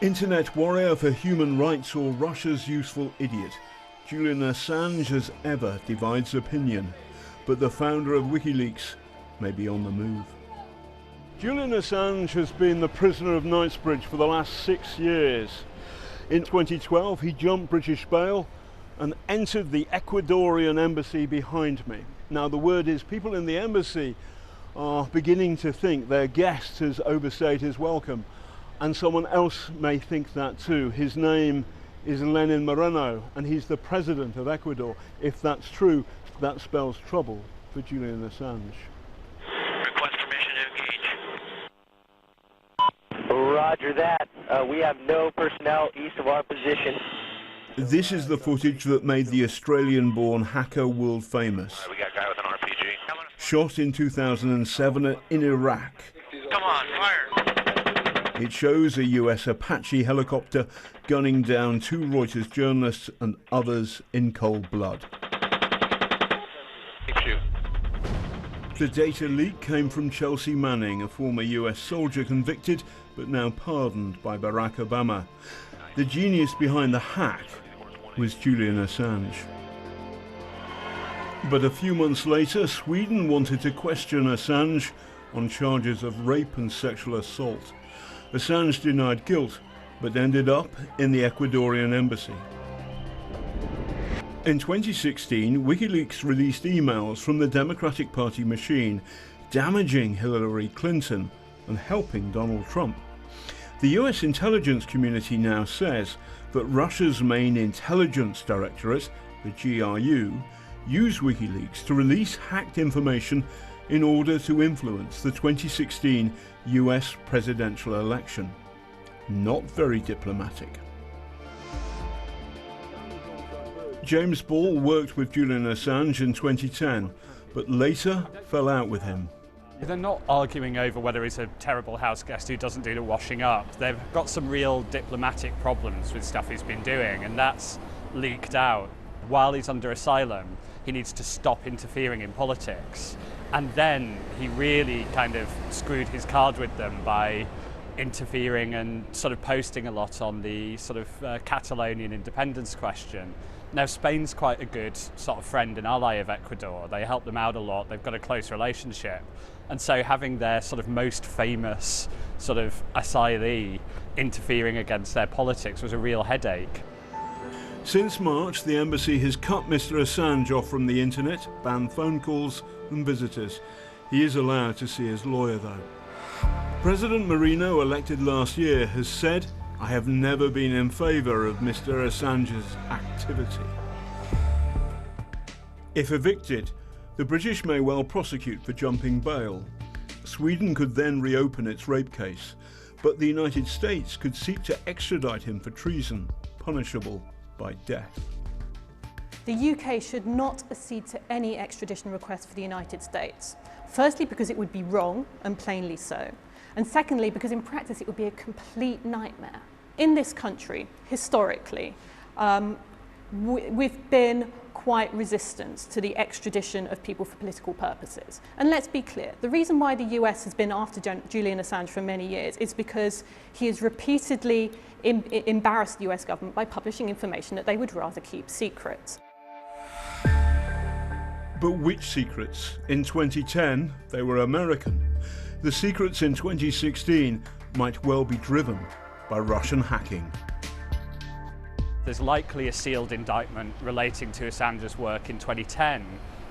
Internet warrior for human rights or Russia's useful idiot, Julian Assange as ever divides opinion, but the founder of WikiLeaks may be on the move. Julian Assange has been the prisoner of Knightsbridge for the last 6 years. In 2012 he jumped British bail and entered the Ecuadorian embassy behind me. Now the word is people in the embassy are beginning to think their guest has overstayed his welcome, and someone else may think that too. His name is Lenin Moreno and he's the president of Ecuador. If that's true, that spells trouble for Julian Assange. Request permission to engage. Roger that. We have no personnel east of our position. This is the footage that made the Australian-born hacker world famous. We got a guy with an RPG. Shot in 2007 in Iraq. Come on, fire! It shows a US Apache helicopter gunning down 2 Reuters journalists and others in cold blood. Shoot. The data leak came from Chelsea Manning, a former US soldier convicted but now pardoned by Barack Obama. The genius behind the hack was Julian Assange. But a few months later, Sweden wanted to question Assange on charges of rape and sexual assault. Assange denied guilt, but ended up in the Ecuadorian embassy. In 2016, WikiLeaks released emails from the Democratic Party machine, damaging Hillary Clinton and helping Donald Trump. The US intelligence community now says that Russia's main intelligence directorate, the GRU, used WikiLeaks to release hacked information in order to influence the 2016 US presidential election. Not very diplomatic. James Ball worked with Julian Assange in 2010, but later fell out with him. They're not arguing over whether he's a terrible house guest who doesn't do the washing up. They've got some real diplomatic problems with stuff he's been doing, and that's leaked out. While he's under asylum, he needs to stop interfering in politics. And then he really kind of screwed his card with them by interfering and sort of posting a lot on the sort of Catalonian independence question. Now, Spain's quite a good sort of friend and ally of Ecuador. They help them out a lot. They've got a close relationship. And so having their sort of most famous sort of asylee interfering against their politics was a real headache. Since March, the embassy has cut Mr. Assange off from the internet, banned phone calls and visitors. He is allowed to see his lawyer though. President Moreno, elected last year, has said, "I have never been in favour of Mr. Assange's activity." If evicted, the British may well prosecute for jumping bail. Sweden could then reopen its rape case, but the United States could seek to extradite him for treason, punishable by death. The UK should not accede to any extradition request for the United States. Firstly, because it would be wrong, and plainly so. And secondly, because in practice it would be a complete nightmare. In this country, historically, we've been quite resistant to the extradition of people for political purposes. And let's be clear, the reason why the US has been after Julian Assange for many years is because he has repeatedly embarrassed the US government by publishing information that they would rather keep secret. But which secrets? In 2010, they were American. The secrets in 2016 might well be driven by Russian hacking. There's likely a sealed indictment relating to Assange's work in 2010,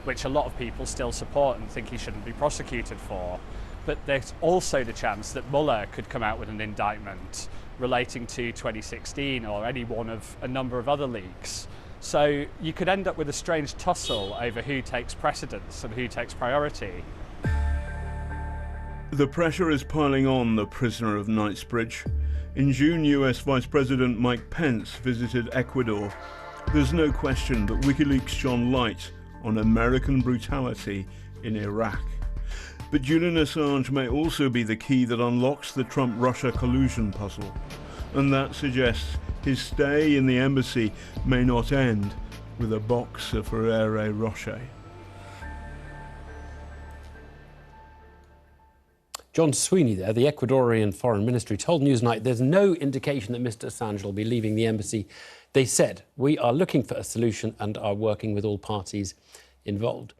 which a lot of people still support and think he shouldn't be prosecuted for. But there's also the chance that Mueller could come out with an indictment relating to 2016 or any one of a number of other leaks. So you could end up with a strange tussle over who takes precedence and who takes priority. The pressure is piling on the prisoner of Knightsbridge. In June, US Vice President Mike Pence visited Ecuador. There's no question that WikiLeaks shone light on American brutality in Iraq. But Julian Assange may also be the key that unlocks the Trump-Russia collusion puzzle. And that suggests his stay in the embassy may not end with a box of Ferrero Rocher. John Sweeney there, the Ecuadorian Foreign Ministry, told Newsnight there's no indication that Mr Assange will be leaving the embassy. They said, "We are looking for a solution and are working with all parties involved."